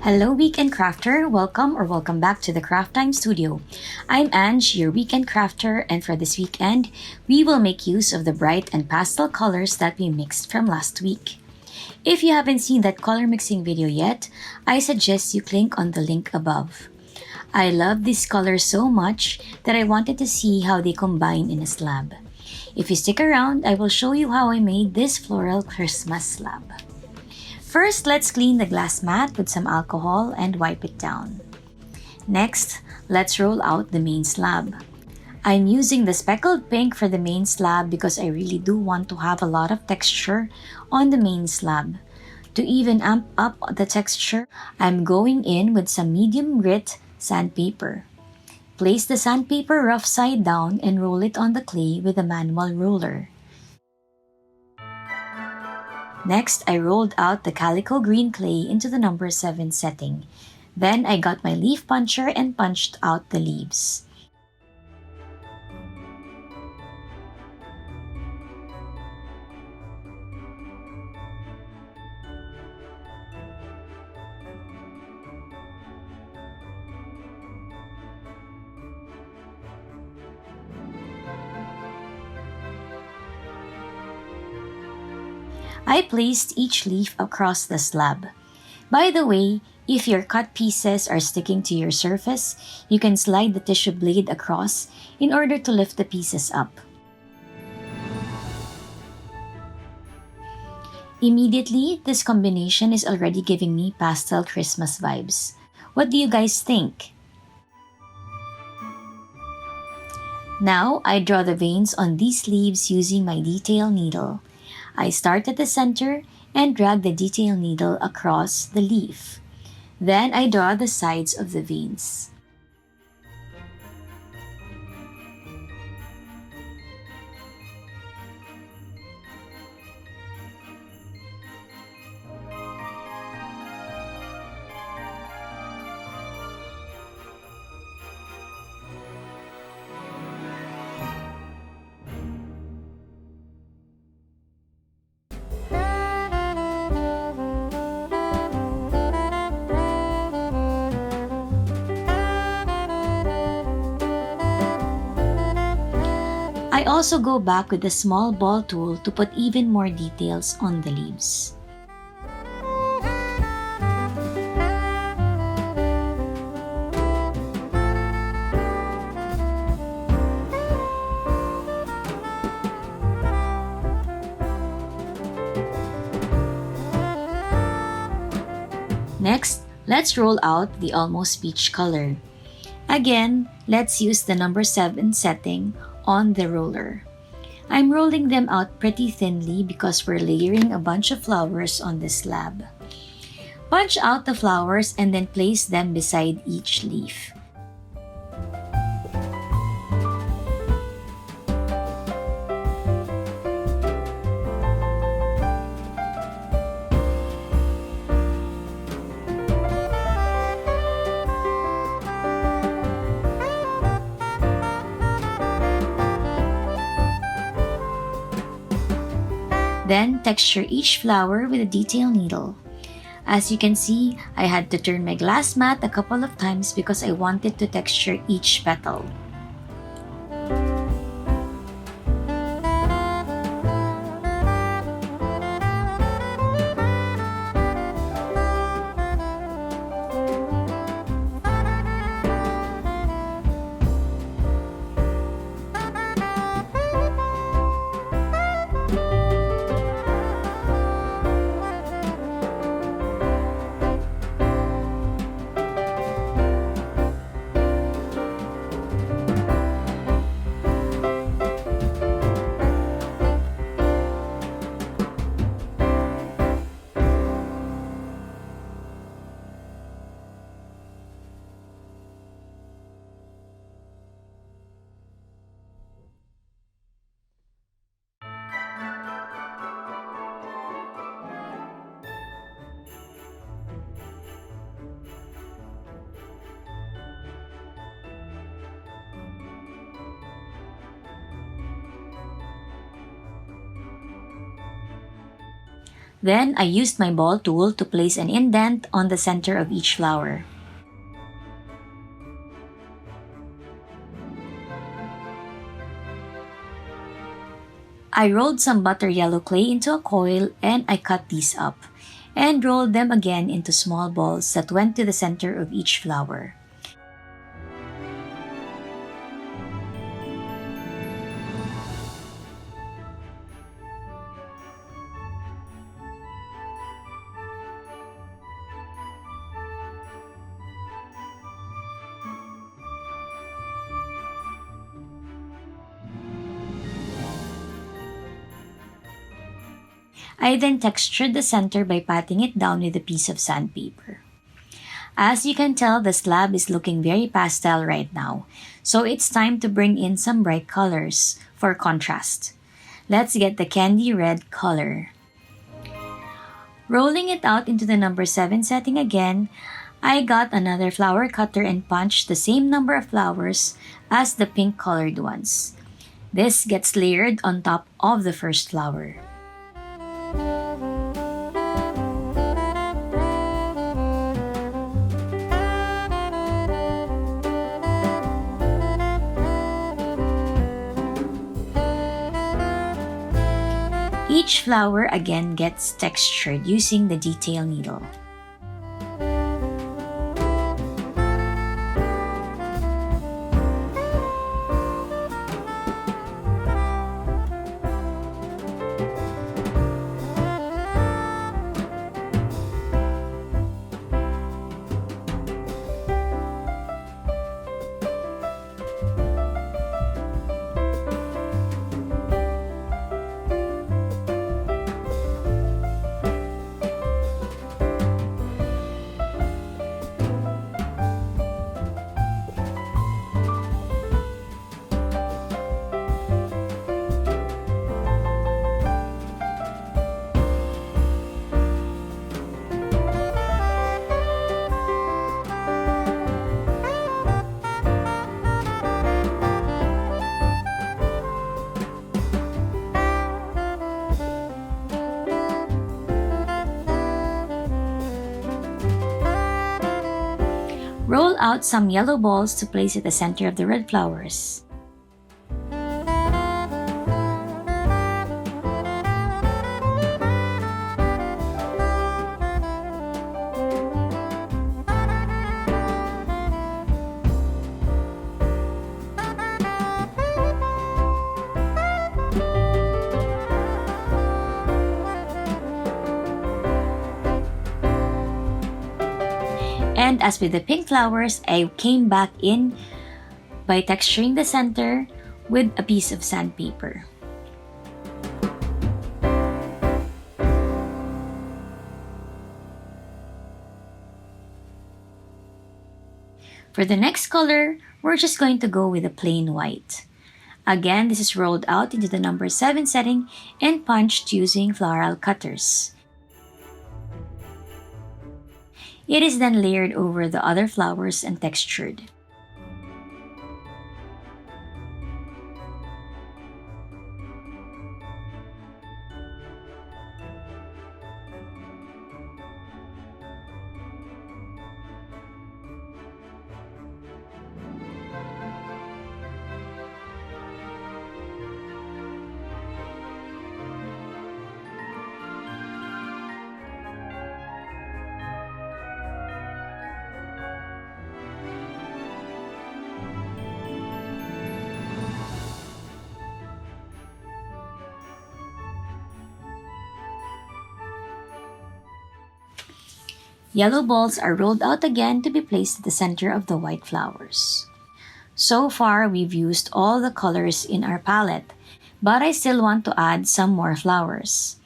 Hello, Weekend Crafter! Welcome back to the Craft Time Studio. I'm Ange, your Weekend Crafter, and for this weekend, we will make use of the bright and pastel colors that we mixed from last week. If you haven't seen that color mixing video yet, I suggest you click on the link above. I love these colors so much that I wanted to see how they combine in a slab. If you stick around, I will show you how I made this floral Christmas slab. First, let's clean the glass mat with some alcohol and wipe it down. Next, let's roll out the main slab. I'm using the speckled pink for the main slab because I really do want to have a lot of texture on the main slab. To even amp up the texture, I'm going in with some medium grit sandpaper. Place the sandpaper rough side down and roll it on the clay with a manual roller. Next, I rolled out the calico green clay into the number 7 setting. Then I got my leaf puncher and punched out the leaves. I placed each leaf across the slab. By the way, if your cut pieces are sticking to your surface, you can slide the tissue blade across in order to lift the pieces up. Immediately, this combination is already giving me pastel Christmas vibes. What do you guys think? Now, I draw the veins on these leaves using my detail needle. I start at the center and drag the detail needle across the leaf. Then I draw the sides of the veins. I also go back with a small ball tool to put even more details on the leaves. Next, let's roll out the almost peach color. Again, let's use the number 7 setting on the roller. I'm rolling them out pretty thinly because we're layering a bunch of flowers on the slab. Punch out the flowers and then place them beside each leaf. Then texture each flower with a detail needle. As you can see, I had to turn my glass mat a couple of times because I wanted to texture each petal. Then I used my ball tool to place an indent on the center of each flower. I rolled some butter yellow clay into a coil and I cut these up and rolled them again into small balls that went to the center of each flower. I then textured the center by patting it down with a piece of sandpaper. As you can tell, the slab is looking very pastel right now, so it's time to bring in some bright colors for contrast. Let's get the candy red color. Rolling it out into the number 7 setting again, I got another flower cutter and punched the same number of flowers as the pink colored ones. This gets layered on top of the first flower. Each flower again gets textured using the detail needle. Roll out some yellow balls to place at the center of the red flowers. And as with the pink flowers, I came back in by texturing the center with a piece of sandpaper. For the next color, we're just going to go with a plain white. Again, this is rolled out into the number 7 setting and punched using floral cutters. It is then layered over the other flowers and textured. Yellow balls are rolled out again to be placed at the center of the white flowers. So far, we've used all the colors in our palette, but I still want to add some more flowers.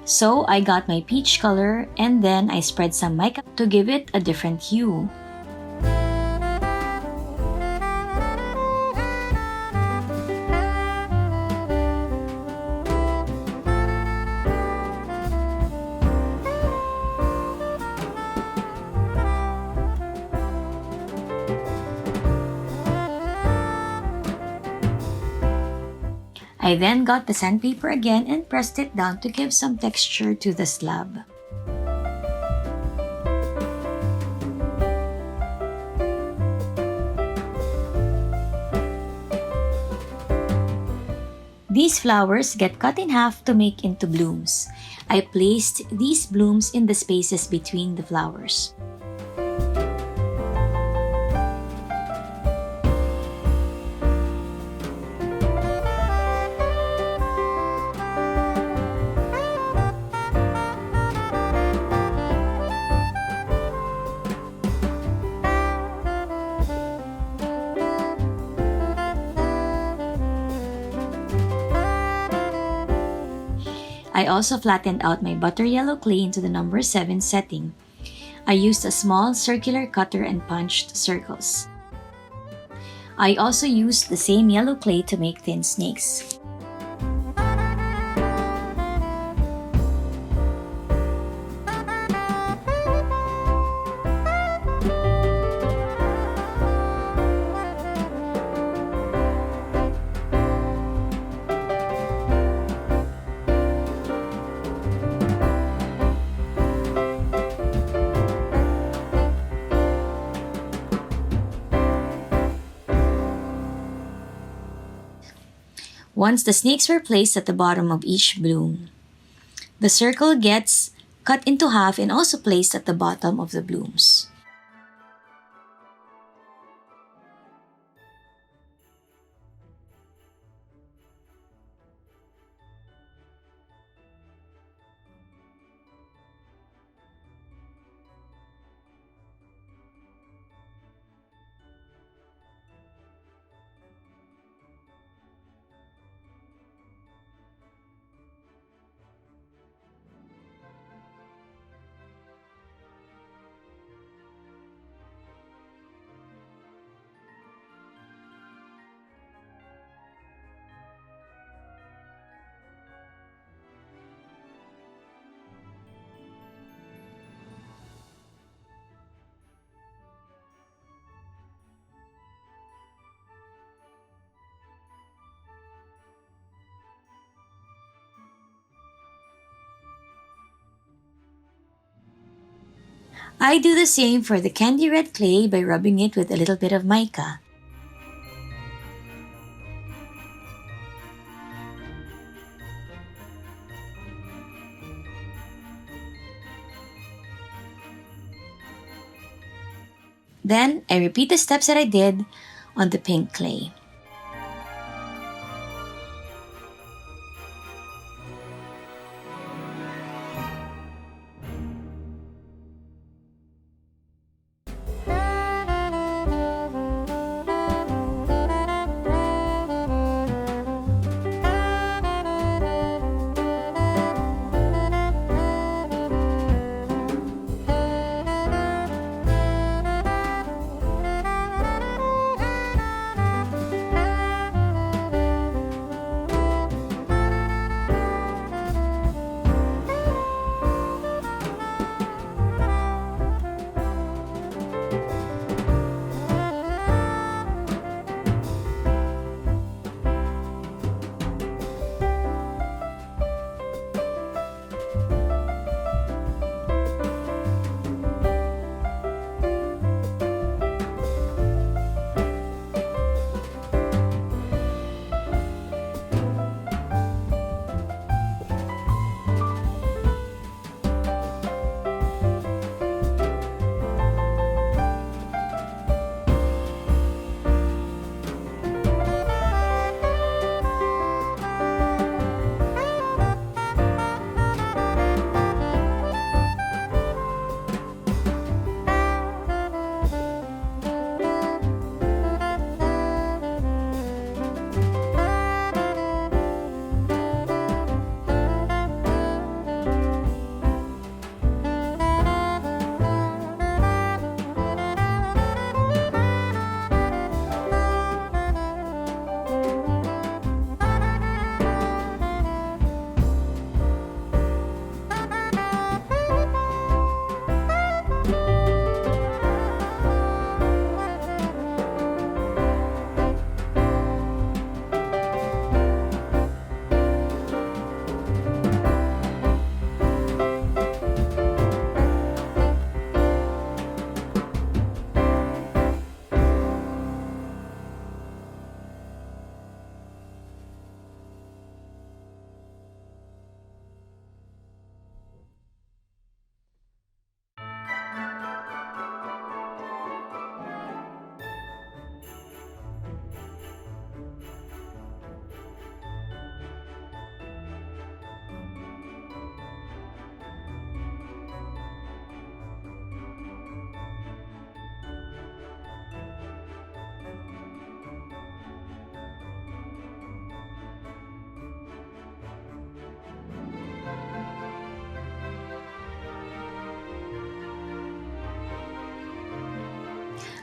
So I got my peach color and then I spread some mica to give it a different hue. I then got the sandpaper again and pressed it down to give some texture to the slab. These flowers get cut in half to make into blooms. I placed these blooms in the spaces between the flowers. I also flattened out my butter yellow clay into the number 7 setting. I used a small circular cutter and punched circles. I also used the same yellow clay to make thin snakes. Once the snakes were placed at the bottom of each bloom, the circle gets cut into half and also placed at the bottom of the blooms. I do the same for the candy red clay by rubbing it with a little bit of mica. Then, I repeat the steps that I did on the pink clay.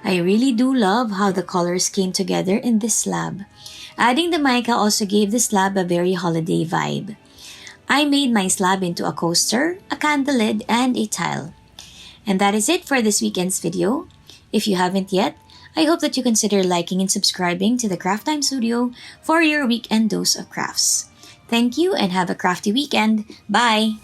I really do love how the colors came together in this slab. Adding the mica also gave the slab a very holiday vibe. I made my slab into a coaster, a candle lid, and a tile. And that is it for this weekend's video. If you haven't yet, I hope that you consider liking and subscribing to the Craft Time Studio for your weekend dose of crafts. Thank you and have a crafty weekend. Bye!